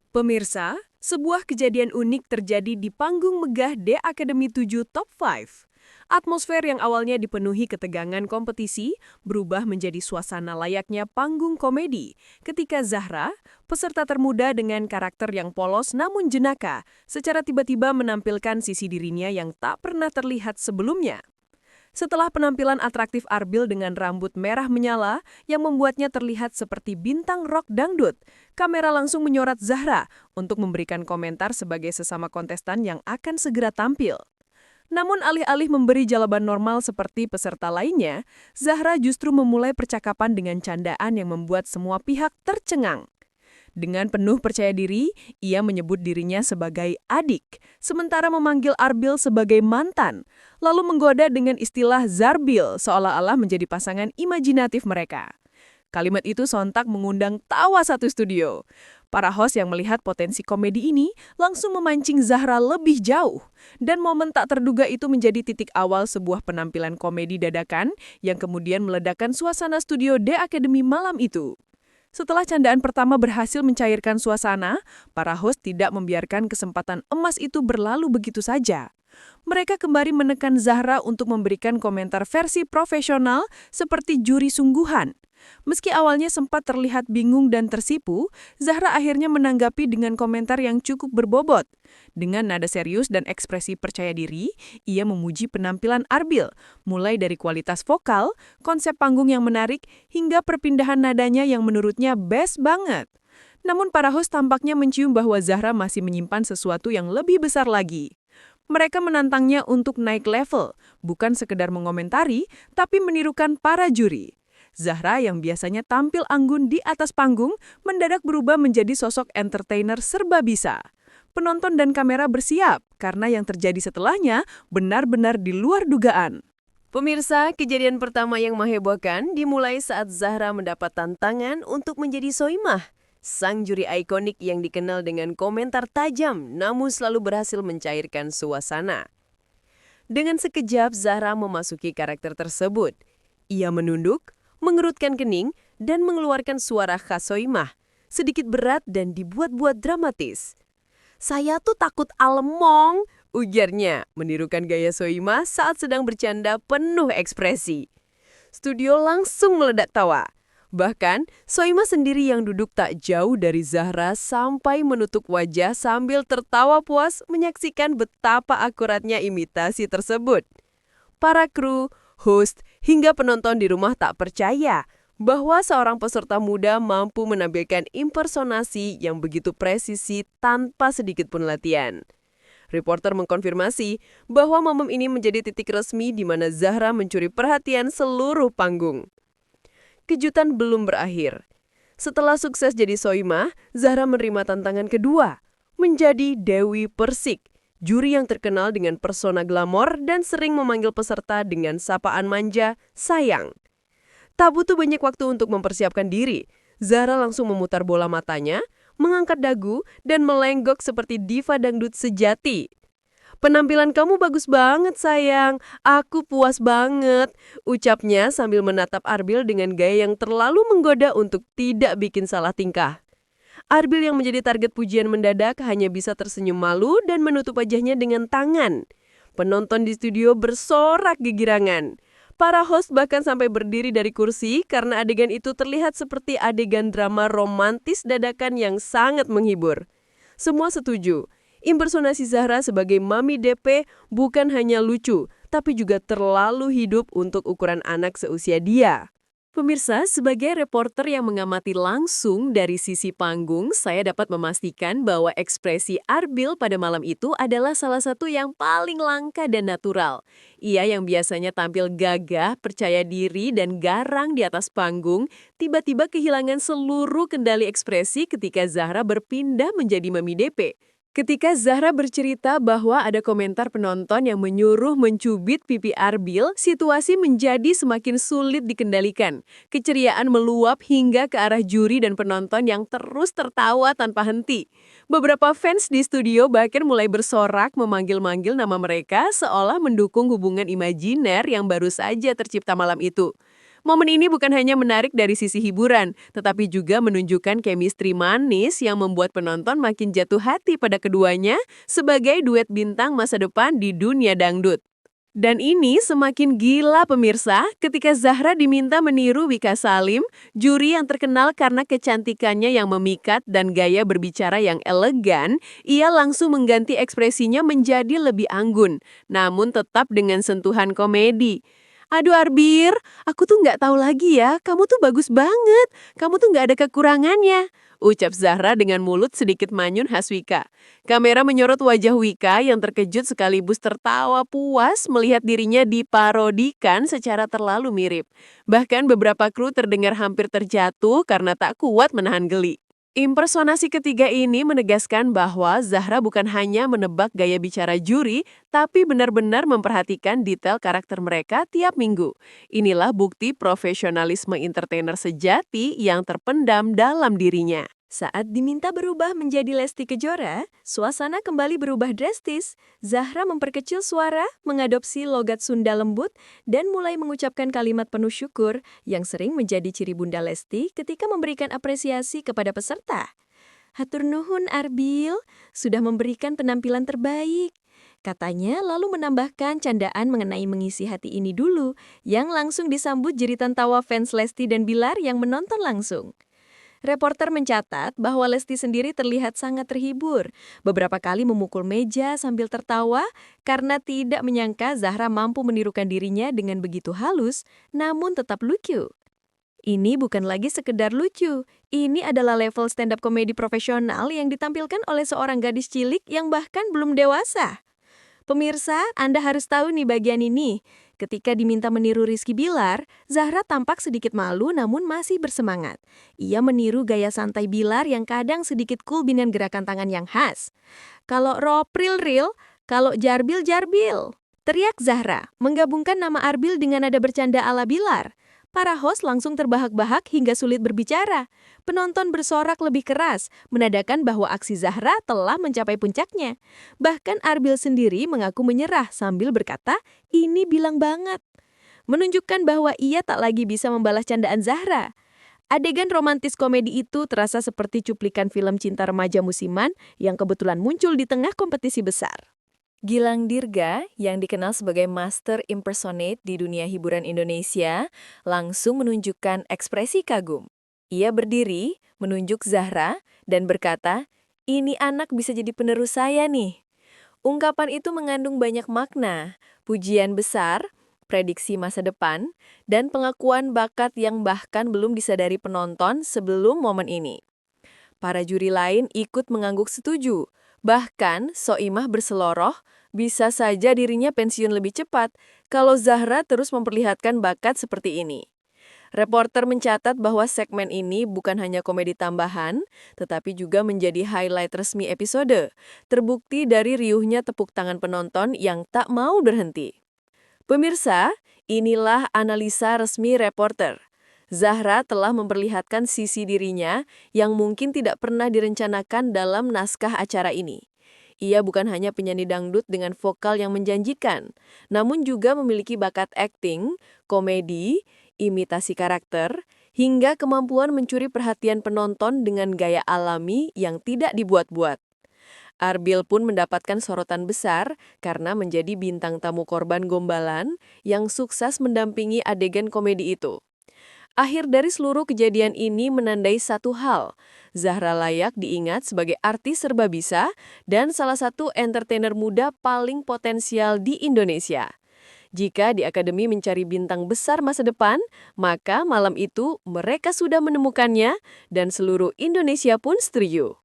Pemirsa, sebuah kejadian unik terjadi di panggung megah The Academy 7 Top 5. Atmosfer yang awalnya dipenuhi ketegangan kompetisi berubah menjadi suasana layaknya panggung komedi ketika Zahra, peserta termuda dengan karakter yang polos namun jenaka, secara tiba-tiba menampilkan sisi dirinya yang tak pernah terlihat sebelumnya. Setelah penampilan atraktif Arbil dengan rambut merah menyala yang membuatnya terlihat seperti bintang rock dangdut, kamera langsung menyorot Zahra untuk memberikan komentar sebagai sesama kontestan yang akan segera tampil. Namun alih-alih memberi jawaban normal seperti peserta lainnya, Zahra justru memulai percakapan dengan candaan yang membuat semua pihak tercengang. Dengan penuh percaya diri, ia menyebut dirinya sebagai adik, sementara memanggil Arbil sebagai mantan, lalu menggoda dengan istilah Zarbil seolah-olah menjadi pasangan imajinatif mereka. Kalimat itu sontak mengundang tawa satu studio. Para host yang melihat potensi komedi ini langsung memancing Zahra lebih jauh, dan momen tak terduga itu menjadi titik awal sebuah penampilan komedi dadakan yang kemudian meledakkan suasana studio The Academy malam itu. Setelah candaan pertama berhasil mencairkan suasana, para host tidak membiarkan kesempatan emas itu berlalu begitu saja. Mereka kembali menekan Zahra untuk memberikan komentar versi profesional seperti juri sungguhan. Meski awalnya sempat terlihat bingung dan tersipu, Zahra akhirnya menanggapi dengan komentar yang cukup berbobot. Dengan nada serius dan ekspresi percaya diri, ia memuji penampilan Arbil, mulai dari kualitas vokal, konsep panggung yang menarik, hingga perpindahan nadanya yang menurutnya best banget. Namun para host tampaknya mencium bahwa Zahra masih menyimpan sesuatu yang lebih besar lagi. Mereka menantangnya untuk naik level, bukan sekedar mengomentari, tapi menirukan para juri. Zahra yang biasanya tampil anggun di atas panggung, mendadak berubah menjadi sosok entertainer serba bisa. Penonton dan kamera bersiap, karena yang terjadi setelahnya benar-benar di luar dugaan. Pemirsa, kejadian pertama yang menghebohkan dimulai saat Zahra mendapat tantangan untuk menjadi Soimah, sang juri ikonik yang dikenal dengan komentar tajam namun selalu berhasil mencairkan suasana. Dengan sekejap Zahra memasuki karakter tersebut. Ia menunduk, mengerutkan kening, dan mengeluarkan suara khas Soimah, sedikit berat dan dibuat-buat dramatis. "Saya tuh takut alemong," ujarnya, menirukan gaya Soimah saat sedang bercanda penuh ekspresi. Studio langsung meledak tawa. Bahkan, Soimah sendiri yang duduk tak jauh dari Zahra sampai menutup wajah sambil tertawa puas menyaksikan betapa akuratnya imitasi tersebut. Para kru, host, hingga penonton di rumah tak percaya bahwa seorang peserta muda mampu menampilkan impersonasi yang begitu presisi tanpa sedikit pun latihan. Reporter mengkonfirmasi bahwa momen ini menjadi titik resmi di mana Zahra mencuri perhatian seluruh panggung. Kejutan belum berakhir. Setelah sukses jadi Soimah, Zahra menerima tantangan kedua, menjadi Dewi Persik, juri yang terkenal dengan persona glamor dan sering memanggil peserta dengan sapaan manja, sayang. Tak butuh banyak waktu untuk mempersiapkan diri. Zahra langsung memutar bola matanya, mengangkat dagu, dan melenggok seperti diva dangdut sejati. "Penampilan kamu bagus banget sayang, aku puas banget," ucapnya sambil menatap Arbil dengan gaya yang terlalu menggoda untuk tidak bikin salah tingkah. Arbil yang menjadi target pujian mendadak hanya bisa tersenyum malu dan menutup wajahnya dengan tangan. Penonton di studio bersorak kegirangan. Para host bahkan sampai berdiri dari kursi karena adegan itu terlihat seperti adegan drama romantis dadakan yang sangat menghibur. Semua setuju, impersonasi Zahra sebagai Mami DP bukan hanya lucu, tapi juga terlalu hidup untuk ukuran anak seusia dia. Pemirsa, sebagai reporter yang mengamati langsung dari sisi panggung, saya dapat memastikan bahwa ekspresi Arbil pada malam itu adalah salah satu yang paling langka dan natural. Ia yang biasanya tampil gagah, percaya diri, dan garang di atas panggung, tiba-tiba kehilangan seluruh kendali ekspresi ketika Zahra berpindah menjadi Mami DP. Ketika Zahra bercerita bahwa ada komentar penonton yang menyuruh mencubit pipi Arbil, situasi menjadi semakin sulit dikendalikan. Keceriaan meluap hingga ke arah juri dan penonton yang terus tertawa tanpa henti. Beberapa fans di studio bahkan mulai bersorak memanggil-manggil nama mereka seolah mendukung hubungan imajiner yang baru saja tercipta malam itu. Momen ini bukan hanya menarik dari sisi hiburan, tetapi juga menunjukkan chemistry manis yang membuat penonton makin jatuh hati pada keduanya sebagai duet bintang masa depan di dunia dangdut. Dan ini semakin gila pemirsa ketika Zahra diminta meniru Wika Salim, juri yang terkenal karena kecantikannya yang memikat dan gaya berbicara yang elegan, ia langsung mengganti ekspresinya menjadi lebih anggun, namun tetap dengan sentuhan komedi. Aduh Arbir, aku tuh nggak tahu lagi ya, kamu tuh bagus banget, kamu tuh nggak ada kekurangannya. Ucap Zahra dengan mulut sedikit manyun khas Wika. Kamera menyorot wajah Wika yang terkejut sekaligus tertawa puas melihat dirinya diparodikan secara terlalu mirip. Bahkan beberapa kru terdengar hampir terjatuh karena tak kuat menahan geli. Impersonasi ketiga ini menegaskan bahwa Zahra bukan hanya menebak gaya bicara juri, tapi benar-benar memperhatikan detail karakter mereka tiap minggu. Inilah bukti profesionalisme entertainer sejati yang terpendam dalam dirinya. Saat diminta berubah menjadi Lesti Kejora, suasana kembali berubah drastis. Zahra memperkecil suara, mengadopsi logat Sunda lembut, dan mulai mengucapkan kalimat penuh syukur yang sering menjadi ciri Bunda Lesti ketika memberikan apresiasi kepada peserta. Hatur nuhun Arbil, sudah memberikan penampilan terbaik. Katanya lalu menambahkan candaan mengenai mengisi hati ini dulu, yang langsung disambut jeritan tawa fans Lesti dan Bilar yang menonton langsung. Reporter mencatat bahwa Lesti sendiri terlihat sangat terhibur, beberapa kali memukul meja sambil tertawa karena tidak menyangka Zahra mampu menirukan dirinya dengan begitu halus, namun tetap lucu. Ini bukan lagi sekedar lucu, ini adalah level stand-up komedi profesional yang ditampilkan oleh seorang gadis cilik yang bahkan belum dewasa. Pemirsa, Anda harus tahu nih bagian ini. Ketika diminta meniru Rizky Bilar, Zahra tampak sedikit malu namun masih bersemangat. Ia meniru gaya santai Bilar yang kadang sedikit cool dengan gerakan tangan yang khas. Kalau ropril ril, kalau jarbil jarbil. Teriak Zahra, menggabungkan nama Arbil dengan nada bercanda ala Bilar. Para host langsung terbahak-bahak hingga sulit berbicara. Penonton bersorak lebih keras, menandakan bahwa aksi Zahra telah mencapai puncaknya. Bahkan Arbil sendiri mengaku menyerah sambil berkata, ini bilang banget. Menunjukkan bahwa ia tak lagi bisa membalas candaan Zahra. Adegan romantis komedi itu terasa seperti cuplikan film cinta remaja musiman yang kebetulan muncul di tengah kompetisi besar. Gilang Dirga, yang dikenal sebagai master impersonate di dunia hiburan Indonesia, langsung menunjukkan ekspresi kagum. Ia berdiri, menunjuk Zahra, dan berkata, ini anak bisa jadi penerus saya nih. Ungkapan itu mengandung banyak makna, pujian besar, prediksi masa depan, dan pengakuan bakat yang bahkan belum disadari penonton sebelum momen ini. Para juri lain ikut mengangguk setuju. Bahkan, Soimah berseloroh, bisa saja dirinya pensiun lebih cepat kalau Zahra terus memperlihatkan bakat seperti ini. Reporter mencatat bahwa segmen ini bukan hanya komedi tambahan, tetapi juga menjadi highlight resmi episode, terbukti dari riuhnya tepuk tangan penonton yang tak mau berhenti. Pemirsa, inilah analisa resmi reporter. Zahra telah memperlihatkan sisi dirinya yang mungkin tidak pernah direncanakan dalam naskah acara ini. Ia bukan hanya penyanyi dangdut dengan vokal yang menjanjikan, namun juga memiliki bakat akting, komedi, imitasi karakter, hingga kemampuan mencuri perhatian penonton dengan gaya alami yang tidak dibuat-buat. Arbil pun mendapatkan sorotan besar karena menjadi bintang tamu korban gombalan yang sukses mendampingi adegan komedi itu. Akhir dari seluruh kejadian ini menandai satu hal, Zahra layak diingat sebagai artis serba bisa dan salah satu entertainer muda paling potensial di Indonesia. Jika di Akademi mencari bintang besar masa depan, maka malam itu mereka sudah menemukannya dan seluruh Indonesia pun setuju.